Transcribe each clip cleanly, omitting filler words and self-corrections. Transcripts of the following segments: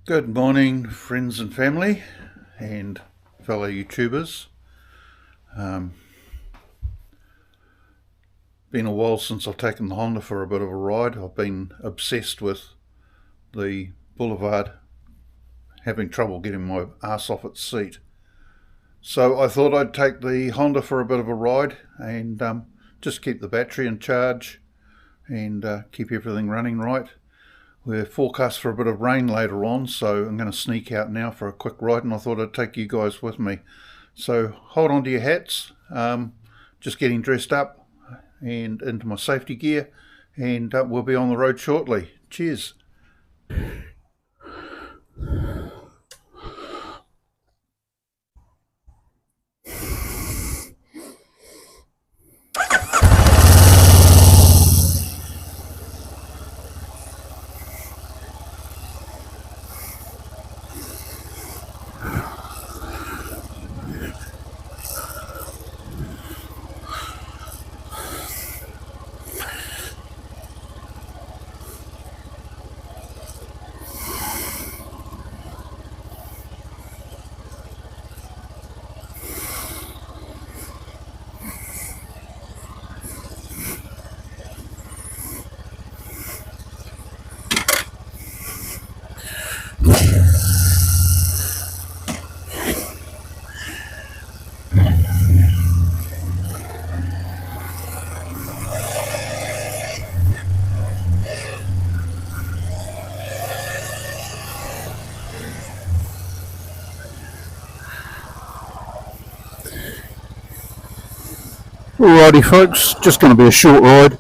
Good morning, friends and family and fellow YouTubers. Been a while since I've taken the Honda for a bit of a ride. I've been obsessed with the Boulevard, having trouble getting my ass off its seat. So I thought I'd take the Honda for a bit of a ride and just keep the battery in charge and keep everything running right. We're forecast for a bit of rain later on, so I'm going to sneak out now for a quick ride, and I thought I'd take you guys with me. So hold on to your hats, just getting dressed up and into my safety gear, and we'll be on the road shortly. Cheers. Alrighty folks, just going to be a short ride.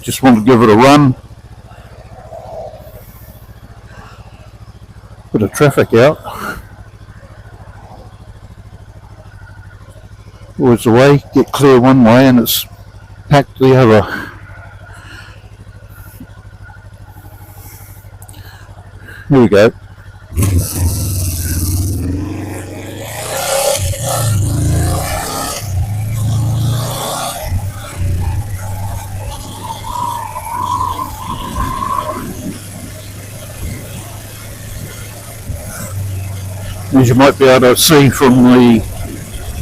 Just wanted to give it a run. Bit of traffic out. Always the way, get clear one way and it's packed the other. Here we go. As you might be able to see from the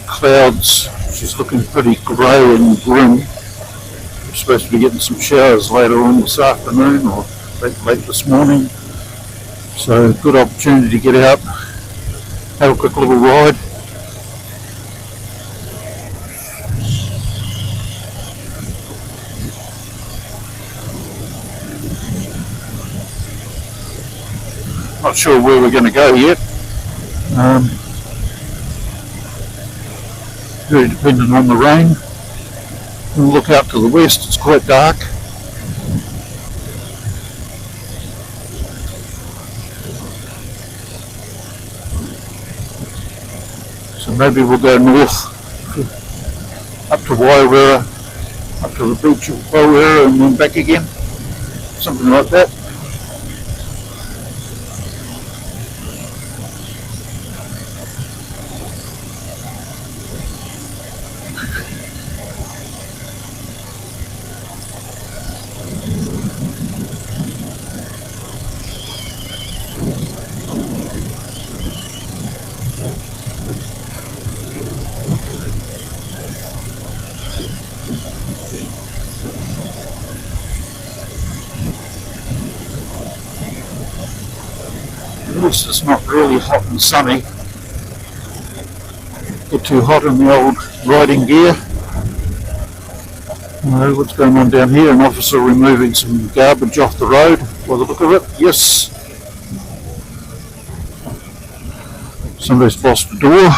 clouds, she's looking pretty grey and grim. We're supposed to be getting some showers later on this afternoon or late this morning. So good opportunity to get out, have a quick little ride. Not sure where we're going to go yet. Very dependent on the rain. We'll look out to the west, it's quite dark. So maybe we'll go north up to Wairera, up to the beach of Wairera and then back again. Something like that. At least it's not really hot and sunny. Get too hot in the old riding gear. What's going on down here? An officer removing some garbage off the road by the look of it. Yes. Somebody's lost a door.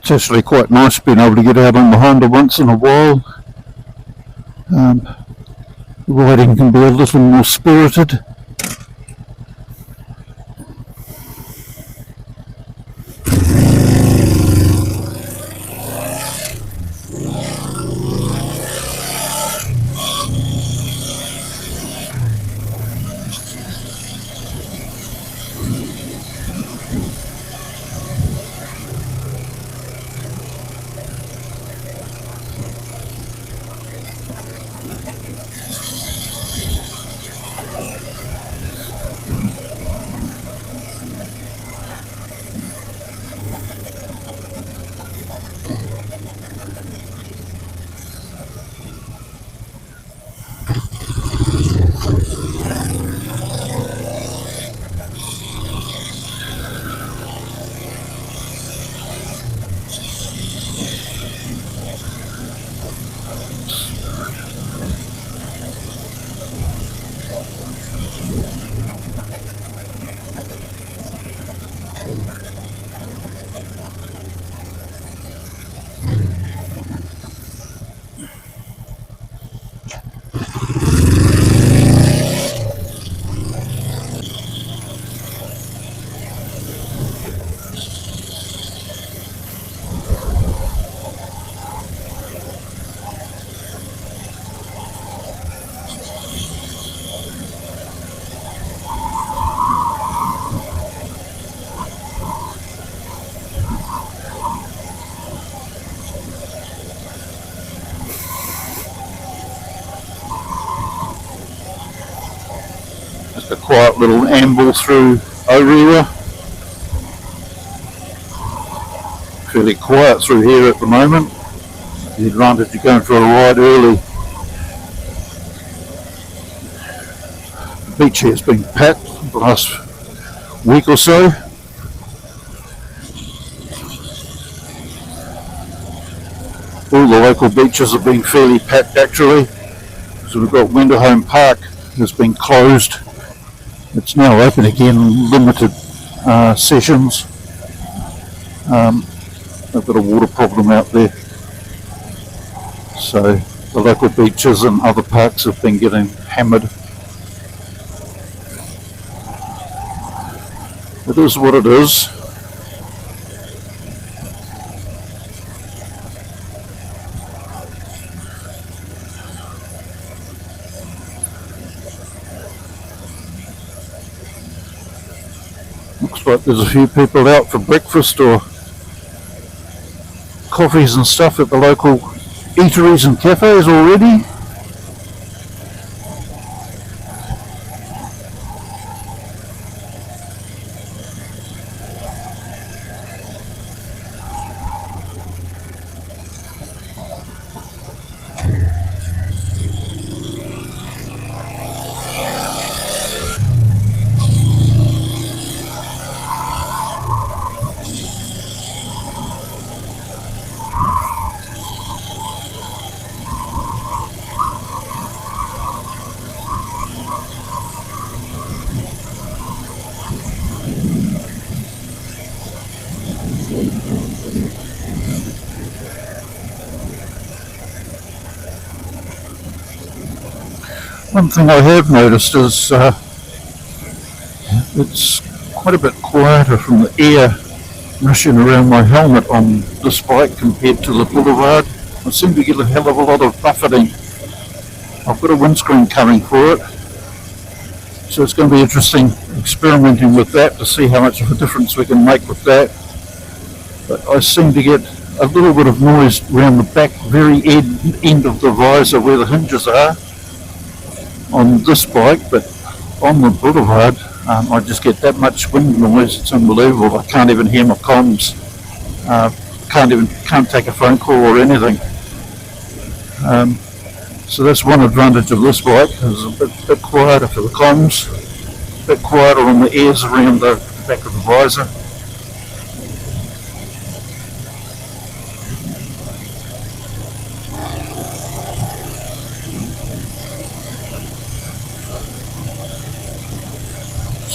It's actually quite nice being able to get out on the Honda once in a while. The riding can be a little more spirited. Just a quiet little amble through Orewa. Fairly quiet through here at the moment. The advantage of going for a ride early. The beach here has been packed the last week or so. All the local beaches have been fairly packed actually. So we've got Winterhome Park has been closed. It's now open again, limited sessions. They've got a water problem out there. So the local beaches and other parks have been getting hammered. It is what it is. Looks like there's a few people out for breakfast or coffees and stuff at the local eateries and cafes already. One thing I have noticed is it's quite a bit quieter from the air rushing around my helmet on this bike compared to the Boulevard. I seem to get a hell of a lot of buffeting. I've got a windscreen covering for it, so it's going to be interesting experimenting with that to see how much of a difference we can make with that. But I seem to get a little bit of noise around the back very end of the visor where the hinges are on this bike, but on the Boulevard I just get that much wind noise. It's unbelievable. I can't even hear my comms. Can't take a phone call or anything. So that's one advantage of this bike. It's a bit quieter for the comms, a bit quieter on the ears around the back of the visor.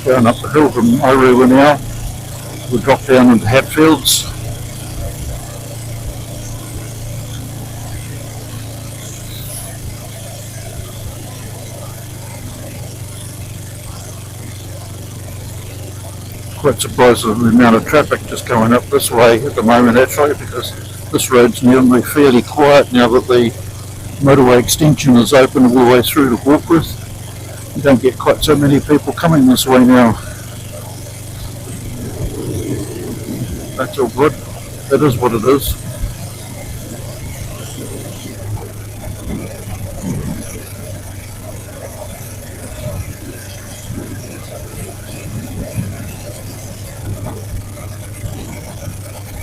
Going up the hill from Orewa now. We'll drop down into Hatfields. quite surprised at the amount of traffic just going up this way at the moment actually, because this road's normally fairly quiet now that the motorway extension is open all the way through to Warkworth. You don't get quite so many people coming this way now. That's all good. It is what it is.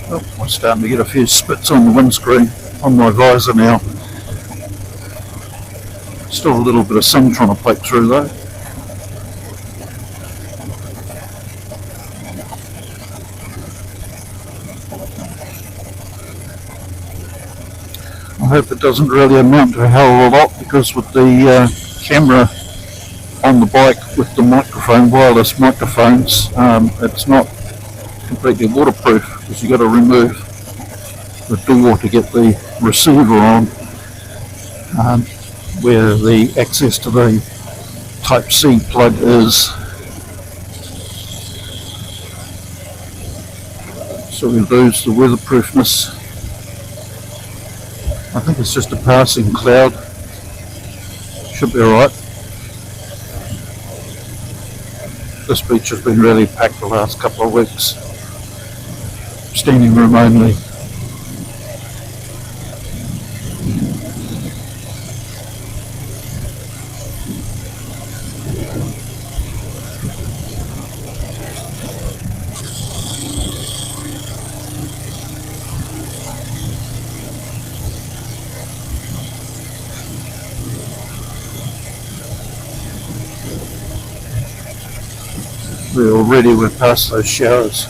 Oh, I'm starting to get a few spits on the windscreen, on my visor now. Still a little bit of sun trying to poke through though. I hope it doesn't really amount to a hell of a lot, because with the camera on the bike with the microphone, wireless microphones, it's not completely waterproof, because you've got to remove the door to get the receiver on, where the access to the Type-C plug is. So we lose the weatherproofness. I think it's just a passing cloud. Should be alright. This beach has been really packed the last couple of weeks. Standing room only. We're past those showers.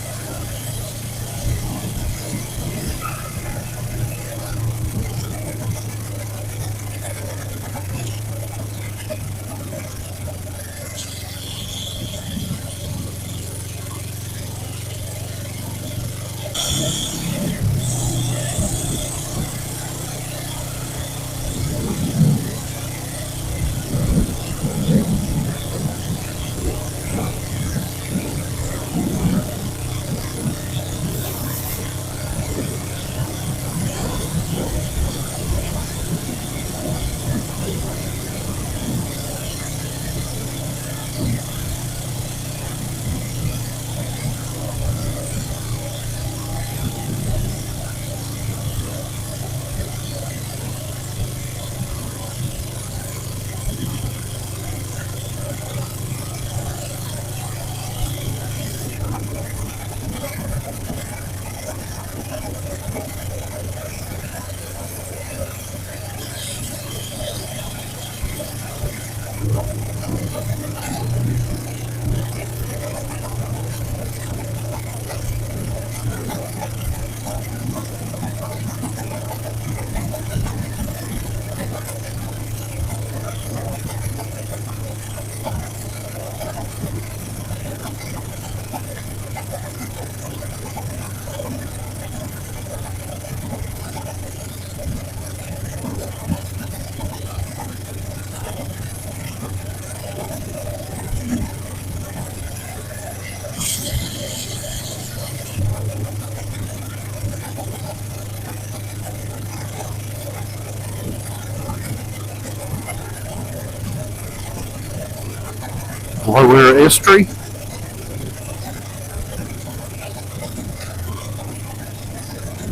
Wairara Estuary.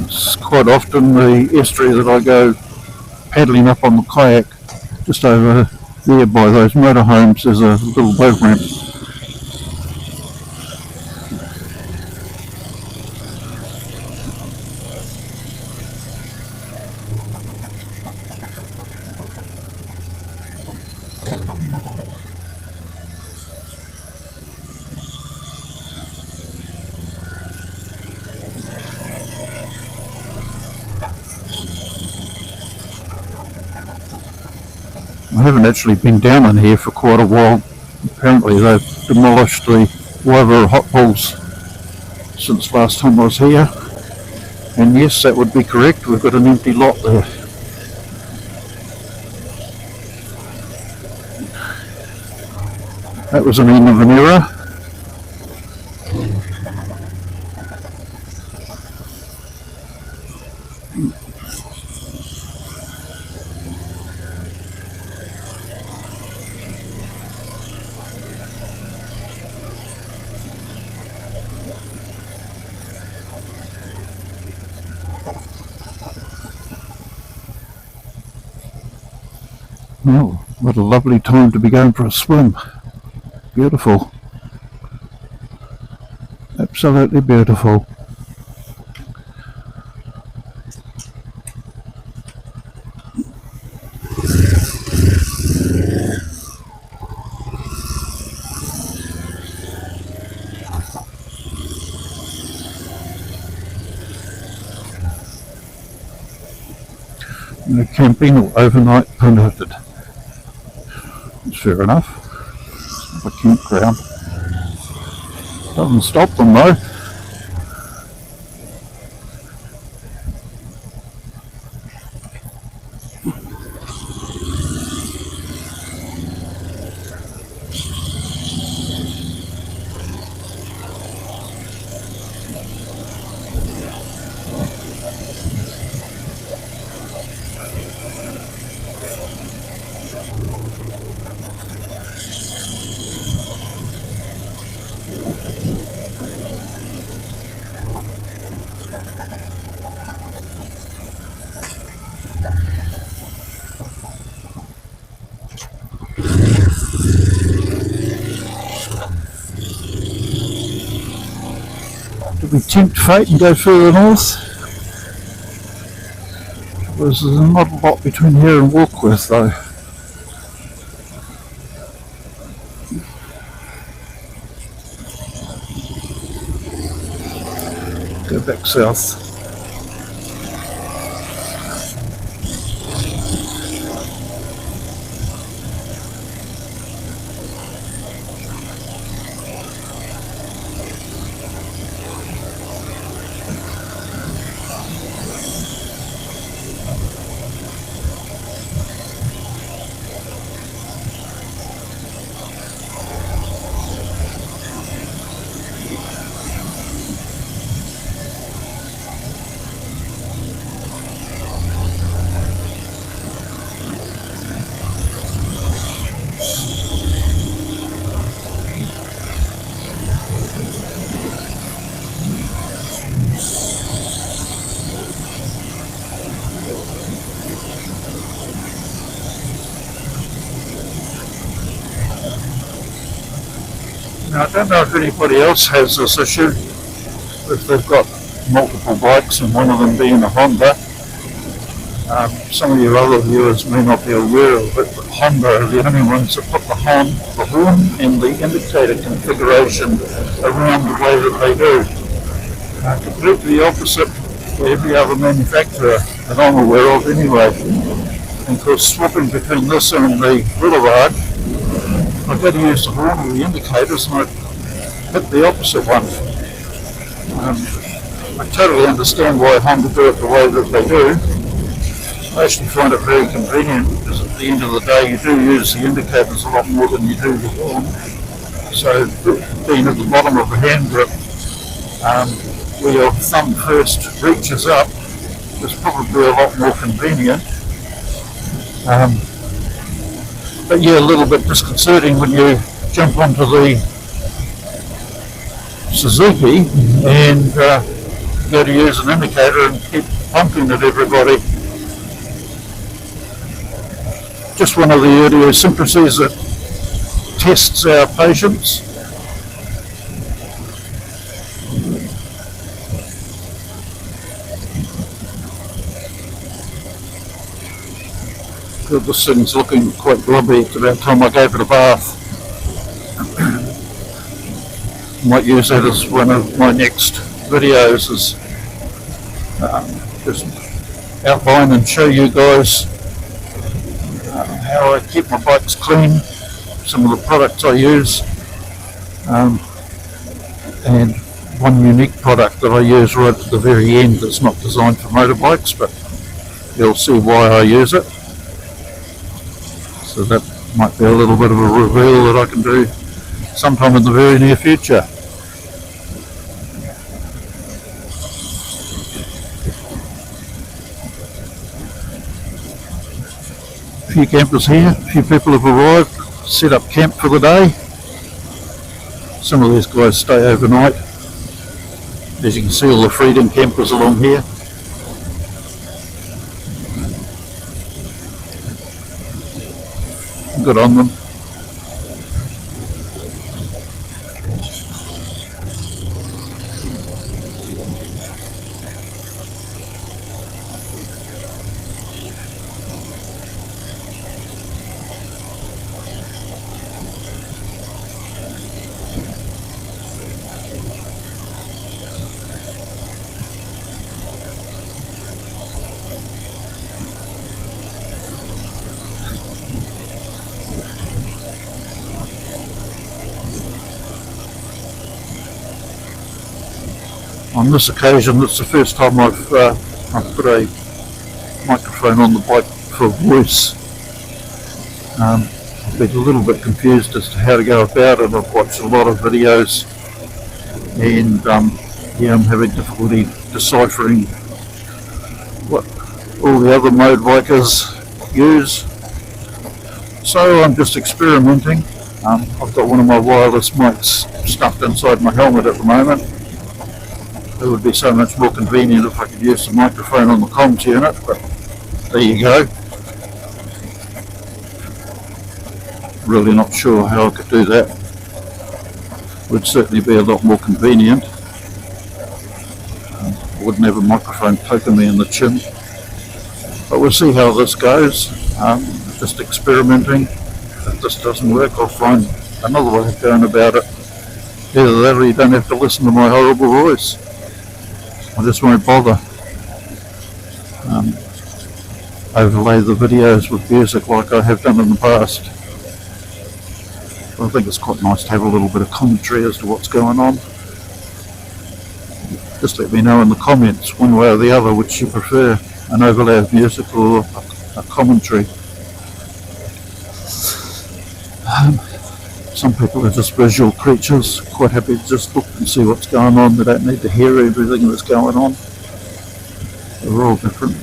It's quite often the estuary that I go paddling up on the kayak. Just over there by those motorhomes there's a little boat ramp. I haven't actually been down in here for quite a while. Apparently they've demolished the Wairara hot pools since last time I was here. And yes, that would be correct, we've got an empty lot there. That was an end of an era. Oh, what a lovely time to be going for a swim. Beautiful. Absolutely beautiful. No camping or overnight permitted. It's fair enough. It's not a campground. Doesn't stop them though. Do we tempt fate and go further north? There's not a lot between here and Warkworth though. Go back south. Now, I don't know if anybody else has this issue, if they've got multiple bikes and one of them being a Honda. Some of your other viewers may not be aware of it, but Honda are the only ones that put the horn and the indicator configuration around the way that they do. Completely opposite to every other manufacturer that I'm aware of anyway. And of course, swapping between this and the Boulevard, I go to use the horn or the indicators and I hit the opposite one. I totally understand why Honda do it the way that they do. I actually find it very convenient because at the end of the day you do use the indicators a lot more than you do the horn. So being at the bottom of the hand grip, where your thumb first reaches up, is probably a lot more convenient. But yeah, a little bit disconcerting when you jump onto the Suzuki and go to use an indicator and keep pumping at everybody. Just one of the idiosyncrasies that tests our patience. Good, this thing's looking quite grubby. It's about time I gave it a bath. Might use that as one of my next videos, is just outline and show you guys how I keep my bikes clean, some of the products I use, and one unique product that I use right at the very end that's not designed for motorbikes, but you'll see why I use it. So that might be a little bit of a reveal that I can do sometime in the very near future. few campers here, a few people have arrived, set up camp for the day. Some of these guys stay overnight. As you can see, all the Freedom campers along here. Good on them. On this occasion, it's the first time I've put a microphone on the bike for voice. I've been a little bit confused as to how to go about it. I've watched a lot of videos and I'm having difficulty deciphering what all the other mode bikers use. So I'm just experimenting. I've got one of my wireless mics stuffed inside my helmet at the moment. It would be so much more convenient if I could use the microphone on the comms unit, but there you go. Really not sure how I could do that. Would certainly be a lot more convenient. I wouldn't have a microphone poking me in the chin. But we'll see how this goes. Just experimenting. If this doesn't work, I'll find another way of going about it. Either that or you don't have to listen to my horrible voice. I just won't bother. Overlay the videos with music like I have done in the past. I think it's quite nice to have a little bit of commentary as to what's going on. Just let me know in the comments, one way or the other, which you prefer, an overlay of music or a commentary. Some people are just visual creatures, quite happy to just look and see what's going on. They don't need to hear everything that's going on. They're all different.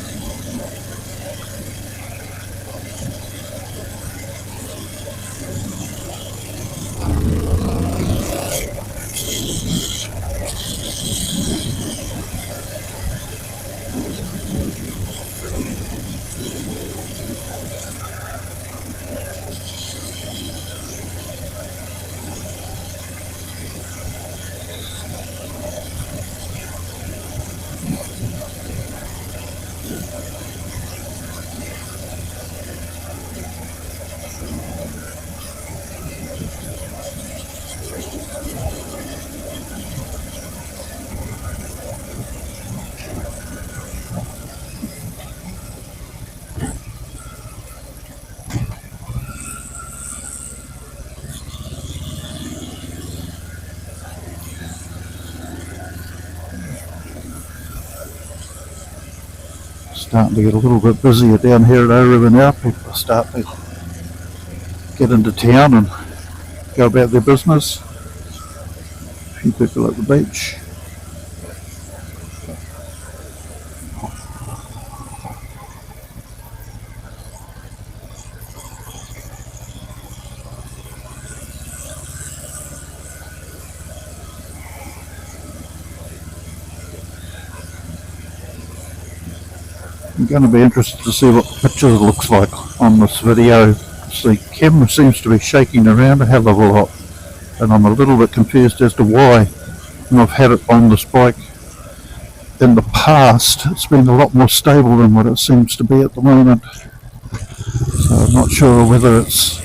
Starting to get a little bit busier down here at O-River now. People are starting to get into town and go about their business. A few people at the beach. I'm going to be interested to see what the picture looks like on this video. The camera seems to be shaking around a hell of a lot, and I'm a little bit confused as to why. And I've had it on this bike in the past. It's been a lot more stable than what it seems to be at the moment. So I'm not sure whether it's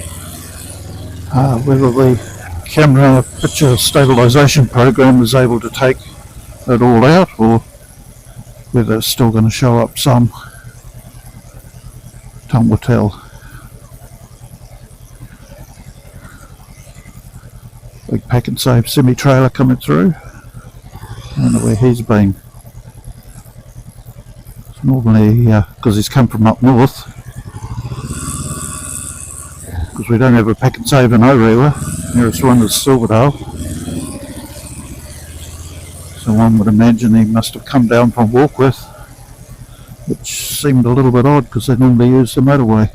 whether the camera picture stabilization program is able to take it all out, or whether it's still going to show up some. Time will tell. Big Pak'nSave semi-trailer coming through. I don't know where he's been. It's normally, because he's come from up north, because we don't have a Pak'nSave in O-River. Nearest one is Silverdale. So one would imagine he must have come down from Warkworth, which seemed a little bit odd because they normally use the motorway.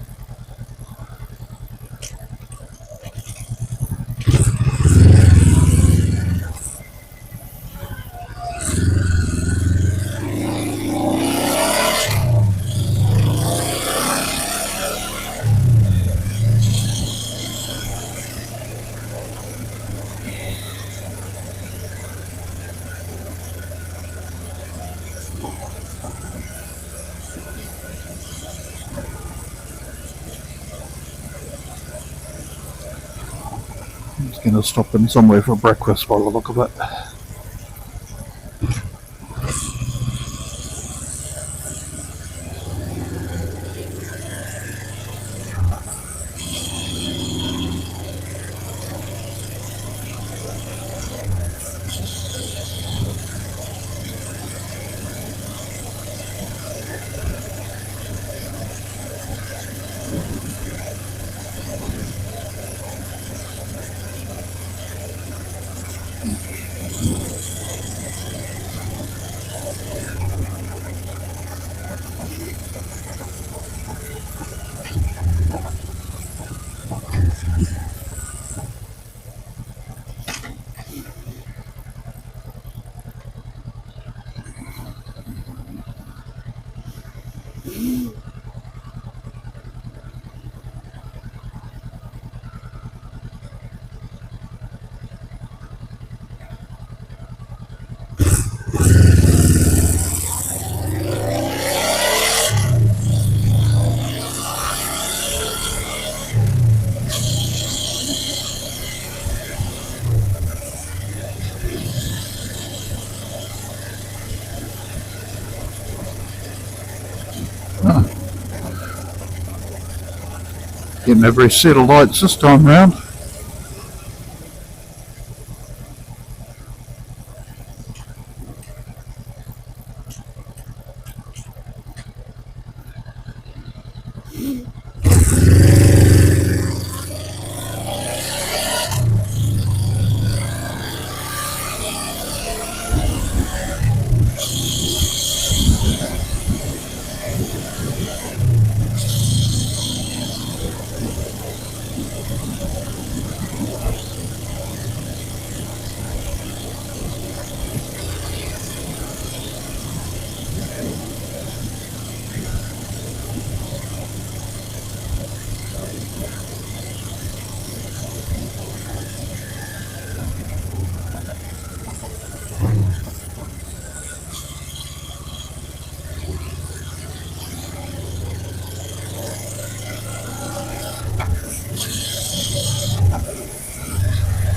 Going to stop in somewhere for breakfast by the look of it. Getting every set of lights this time round.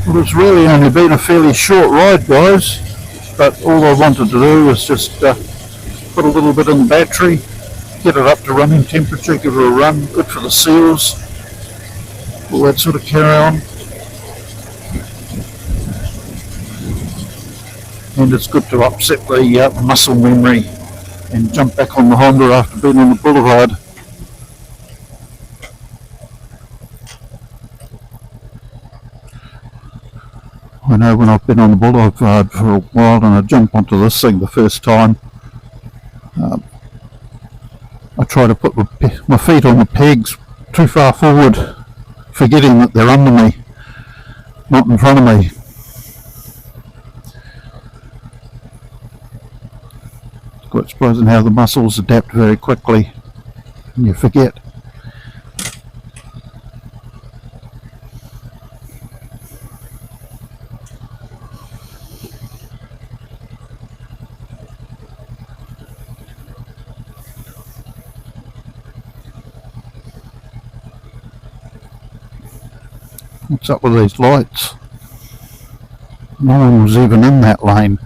Well, it's really only been a fairly short ride, guys, but all I wanted to do was just put a little bit in the battery, get it up to running temperature, give it a run, good for the seals, all that sort of carry on. And it's good to upset the muscle memory and jump back on the Honda after being on the boulevard. I know when I've been on the boulevard for a while and I jump onto this thing the first time, I try to put my feet on the pegs too far forward, forgetting that they're under me, not in front of me. It's quite surprising how the muscles adapt very quickly and you forget. What's up with these lights? No one was even in that lane.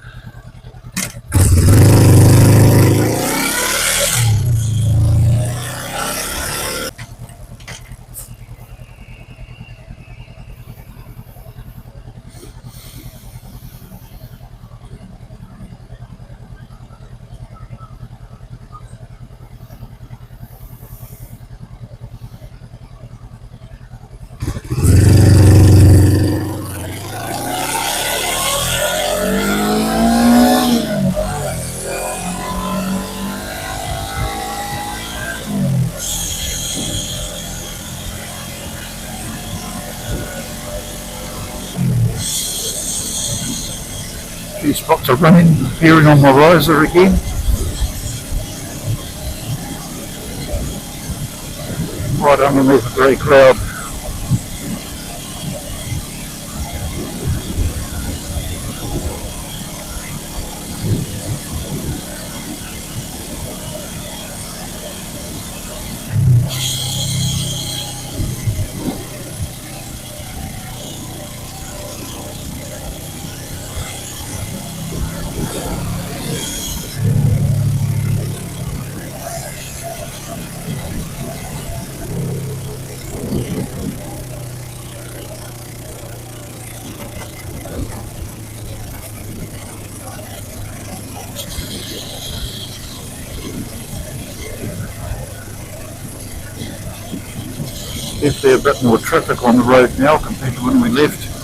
Few spots of rain appearing on my riser again. Right underneath a grey cloud. Definitely a bit more traffic on the road now compared to when we left.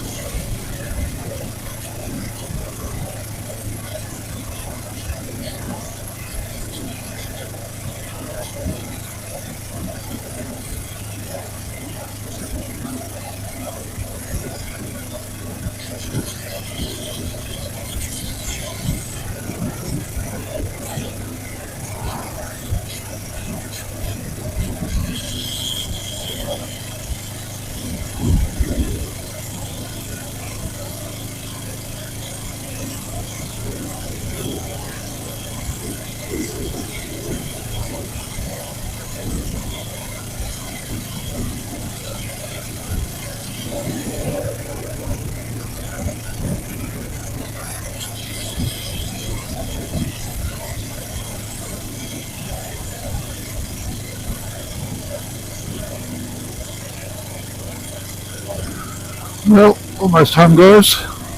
Well, almost home guys.